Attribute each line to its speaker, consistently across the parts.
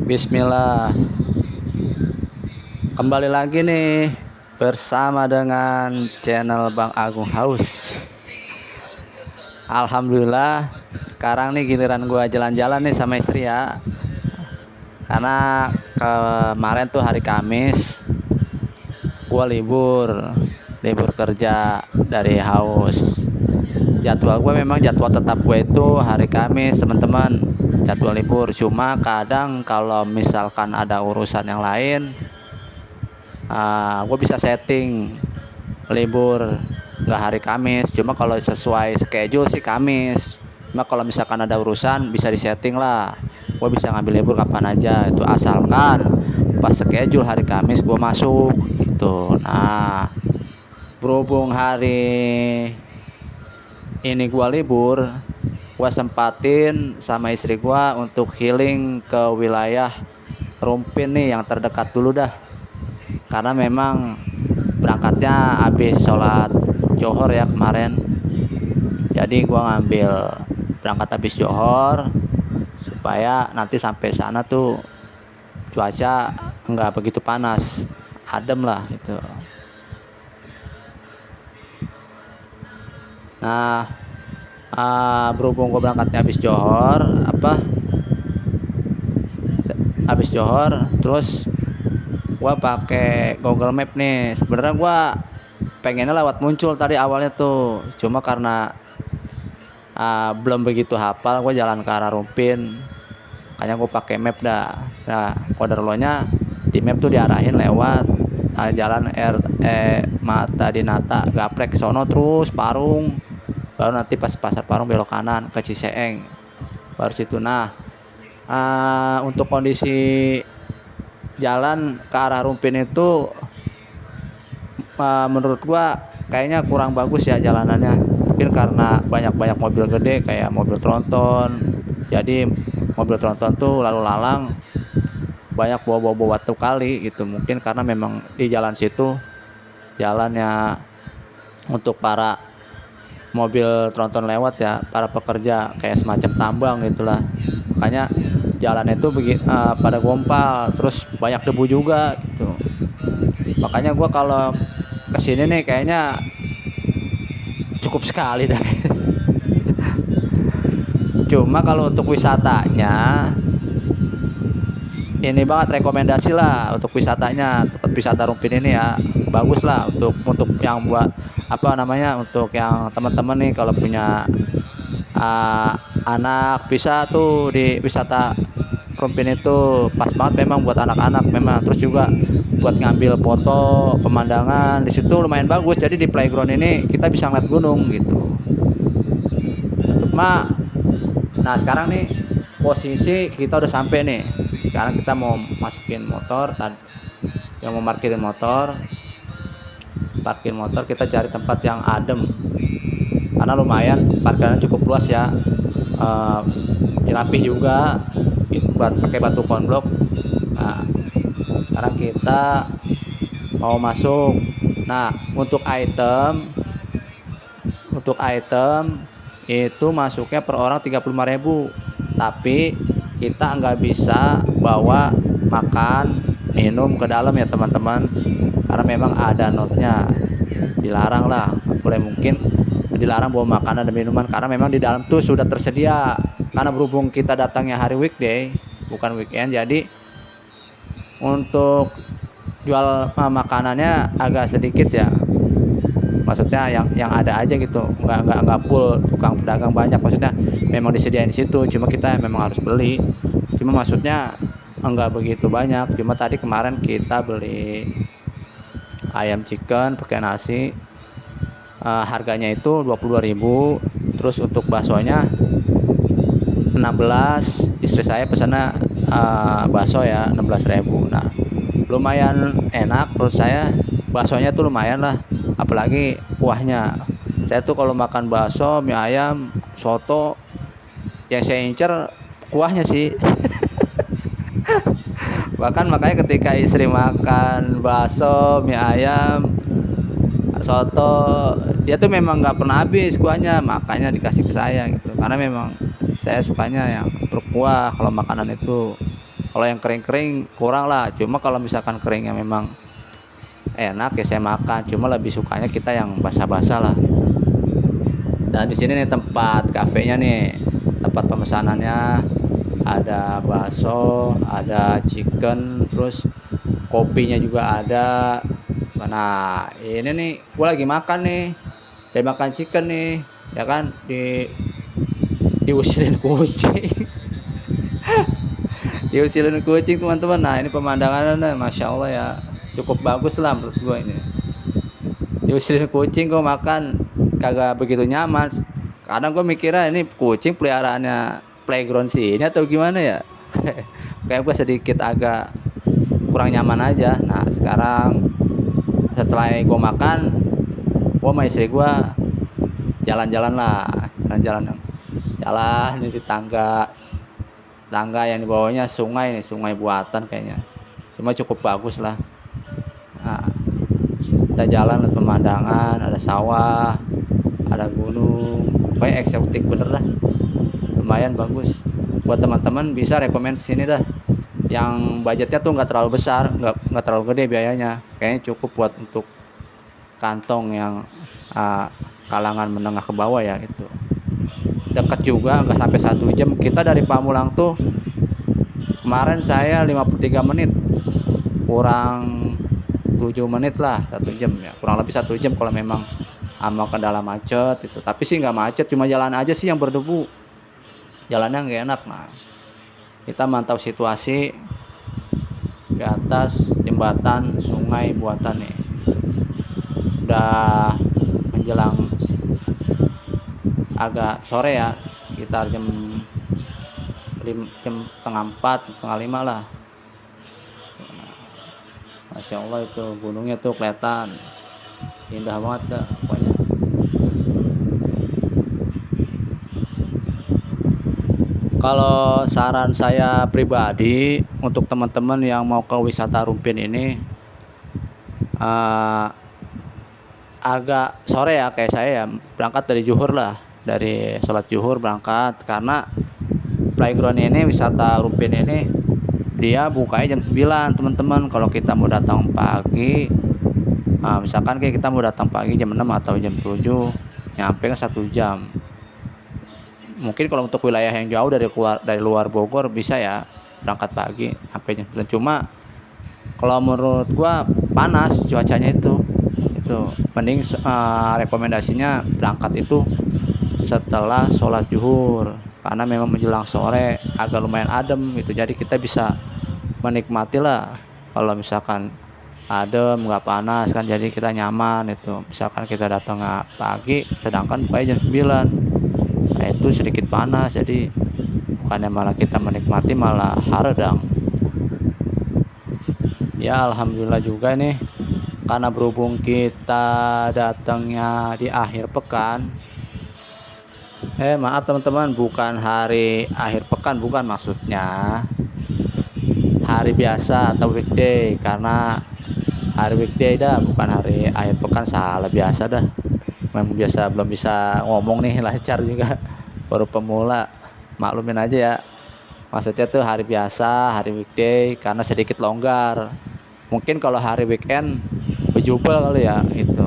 Speaker 1: Bismillah, kembali lagi nih bersama dengan channel Bang Agung Haus. Alhamdulillah, sekarang nih giliran gua jalan-jalan nih sama istri ya. Karena kemarin tuh hari Kamis gua libur kerja dari Haus. Jadwal gue memang jadwal tetap gue itu hari Kamis, teman-teman, jadwal libur. Cuma kadang kalau misalkan ada urusan yang lain, gue bisa setting libur nggak hari Kamis. Cuma kalau sesuai schedule sih Kamis. Cuma kalau misalkan ada urusan bisa disetting lah, gue bisa ngambil libur kapan aja itu, asalkan pas schedule hari Kamis gue masuk gitu. Nah, berhubung hari ini gua libur, gua sempatin sama istri gua untuk healing ke wilayah Rumpin nih yang terdekat dulu dah. Karena memang berangkatnya habis sholat Johor ya kemarin. Jadi gua berangkat habis Johor supaya nanti sampai sana tuh cuaca nggak begitu panas, adem lah gitu. Nah, berhubung gue berangkatnya habis Johor, terus gue pakai Google Map nih. Sebenarnya gue pengennya lewat Muncul tadi awalnya tuh, cuma karena belum begitu hafal gue jalan ke arah Rumpin, makanya gue pakai map dah. Nah, koderlonya di map tuh diarahin lewat jalan Mata Dinata, Gaplek sono terus Parung, baru nanti pas pasar Parung belok kanan ke Ciseeng, baru situ. Nah, untuk kondisi jalan ke arah Rumpin itu menurut gua kayaknya kurang bagus ya jalanannya. Mungkin karena banyak mobil gede kayak mobil tronton, jadi mobil tronton tuh lalu lalang banyak bawa batu kali gitu. Mungkin karena memang di jalan situ jalannya untuk para mobil tronton lewat ya, para pekerja kayak semacam tambang gitulah. Makanya jalan itu pada gompal, terus banyak debu juga gitu. Makanya gua kalau kesini nih kayaknya cukup sekali dah. Cuma kalau untuk wisatanya ini banget rekomendasi lah untuk wisatanya, tempat wisata Rumpin ini ya bagus lah untuk yang buat untuk yang teman-teman nih kalau punya anak, bisa tuh di wisata Rumpin itu pas banget memang buat anak-anak memang. Terus juga buat ngambil foto pemandangan di situ lumayan bagus. Jadi di playground ini kita bisa ngeliat gunung gitu. Nah sekarang nih posisi kita udah sampai nih. Sekarang kita mau masukin motor, yang mau parkir motor, kita cari tempat yang adem karena lumayan parkirannya cukup luas ya, rapih juga gitu, buat pakai batu konblok. Nah, sekarang kita mau masuk. Nah, untuk item itu masuknya per orang 35.000, tapi kita nggak bisa bawa makan minum ke dalam ya teman-teman, karena memang ada notnya, dilarang lah, boleh mungkin dilarang bawa makanan dan minuman karena memang di dalam tuh sudah tersedia. Karena berhubung kita datangnya hari weekday bukan weekend, jadi untuk jual makanannya agak sedikit ya, maksudnya yang ada aja gitu, nggak full, tukang pedagang banyak, maksudnya memang disediain di situ, cuma kita memang harus beli. Cuma maksudnya enggak begitu banyak. Cuma tadi kemarin kita beli ayam chicken pakai nasi, harganya itu 22.000. Terus untuk baksonya 16, istri saya pesannya bakso ya 16.000. Nah, lumayan enak menurut saya, baksonya tuh lumayan lah, apalagi kuahnya. Saya tuh kalau makan bakso, mie ayam, soto, yang saya incer kuahnya sih. Bahkan makanya ketika istri makan bakso, mie ayam, soto, dia tuh memang nggak pernah habis kuahnya, makanya dikasih ke saya gitu. Karena memang saya sukanya yang berkuah kalau makanan itu. Kalau yang kering-kering kurang lah, cuma kalau misalkan keringnya memang enak ya saya makan, cuma lebih sukanya kita yang basah-basah lah. Dan di sini nih tempat kafenya nih, tempat pemesanannya ada bakso, ada chicken, terus kopinya juga ada. Nah ini nih gue lagi makan nih, dia makan chicken nih, ya kan, diusilin kucing. Diusilin kucing teman-teman. Nah ini pemandangannya masya Allah ya, cukup bagus lah menurut gue ini. Diusilin kucing gue makan kagak begitu nyaman. Kadang gue mikirnya ini kucing peliharaannya playground sih ini atau gimana ya. Kayak gue sedikit agak kurang nyaman aja. Nah sekarang setelah gue makan, gue sama istri gue jalan-jalan lah, jalan di tangga yang dibawahnya sungai nih, sungai buatan kayaknya, cuma cukup bagus lah. Nah, kita jalan lihat pemandangan, ada sawah, ada gunung, pokoknya eksotik bener dah, lumayan bagus. Buat teman-teman bisa rekomend sini dah, yang budgetnya tuh nggak terlalu besar, nggak terlalu gede biayanya, kayaknya cukup buat untuk kantong yang kalangan menengah ke bawah ya itu. Dekat juga, nggak sampai 1 jam. Kita dari Pamulang tuh kemarin saya 53 menit, kurang 7 menit lah, 1 jam ya, kurang lebih 1 jam kalau memang sama kendala macet itu. Tapi sih nggak macet, cuma jalan aja sih yang berdebu, jalannya nggak enak. Nah kita mantau situasi di atas jembatan sungai buatan nih, udah menjelang agak sore ya, sekitar jam 3:30, 4:30 lah. Masya Allah itu gunungnya tuh kelihatan indah banget dah pokoknya. Kalau saran saya pribadi untuk teman-teman yang mau ke wisata Rumpin ini, agak sore ya kayak saya ya, berangkat dari zuhur lah, dari sholat zuhur berangkat, karena playground ini, wisata Rumpin ini dia bukanya jam 9 teman-teman. Kalau kita mau datang pagi, misalkan kayak kita mau datang pagi jam 6 atau jam 7, nyampe kan 1 jam. Mungkin kalau untuk wilayah yang jauh dari luar Bogor bisa ya berangkat pagi sampai jam 9. Cuma kalau menurut gua panas cuacanya itu mending rekomendasinya berangkat itu setelah sholat zuhur, karena memang menjelang sore agak lumayan adem gitu, jadi kita bisa menikmati lah. Kalau misalkan adem nggak panas kan, jadi kita nyaman itu. Misalkan kita datang pagi sedangkan bukanya jam 9, nah itu sedikit panas, jadi bukannya malah kita menikmati, malah haredang ya. Alhamdulillah juga nih, karena berhubung kita datangnya di akhir pekan, maaf teman-teman, bukan hari akhir pekan, bukan, maksudnya hari biasa atau weekday, karena hari weekday dah, bukan hari akhir pekan, salah biasa dah. Memang biasa belum bisa ngomong nih lancar juga, baru pemula, maklumin aja ya. Maksudnya tuh hari biasa, hari weekday, karena sedikit longgar. Mungkin kalau hari weekend bejubel kali ya itu.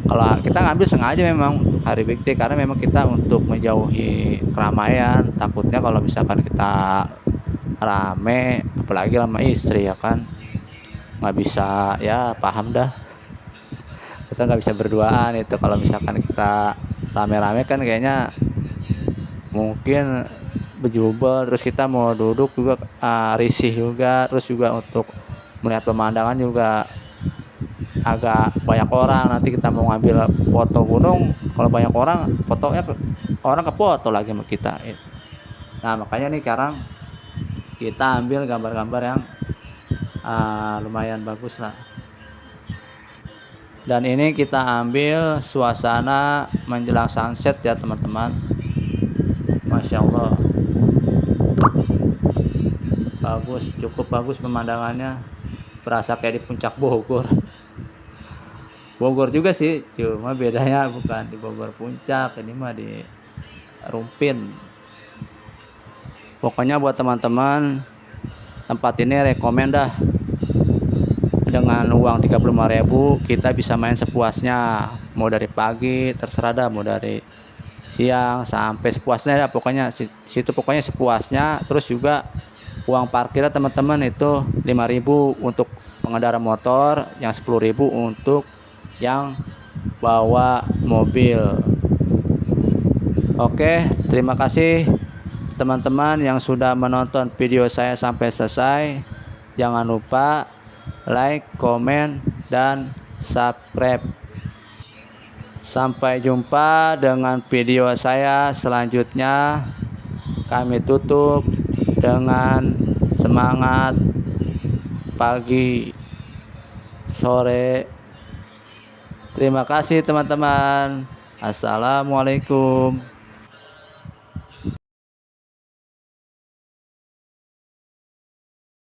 Speaker 1: Kalau kita ngambil sengaja memang untuk hari weekday, karena memang kita untuk menjauhi keramaian. Takutnya kalau misalkan kita rame, apalagi sama istri ya kan, nggak bisa, ya paham dah, kita nggak bisa berduaan itu. Kalau misalkan kita rame-rame kan kayaknya mungkin bejubel, terus kita mau duduk juga risih juga, terus juga untuk melihat pemandangan juga agak banyak orang. Nanti kita mau ngambil foto gunung, kalau banyak orang fotonya orang kefoto lagi sama kita itu. Nah makanya nih sekarang kita ambil gambar-gambar yang lumayan bagus lah. Dan ini kita ambil suasana menjelang sunset ya teman-teman. Masya Allah, bagus, cukup bagus pemandangannya, berasa kayak di puncak Bogor. Bogor juga sih, cuma bedanya bukan di Bogor puncak, ini mah di Rumpin. Pokoknya buat teman-teman tempat ini rekomen dah. Dengan uang 35.000 kita bisa main sepuasnya, mau dari pagi terserah dah, mau dari siang sampai sepuasnya dah, pokoknya situ pokoknya sepuasnya. Terus juga uang parkirnya teman-teman itu 5.000 untuk pengendara motor, yang 10.000 untuk yang bawa mobil. Oke, terima kasih teman-teman yang sudah menonton video saya sampai selesai. Jangan lupa like, komen, dan subscribe. Sampai jumpa dengan video saya selanjutnya. Kami tutup dengan semangat pagi, sore. Terima kasih teman-teman. Assalamualaikum.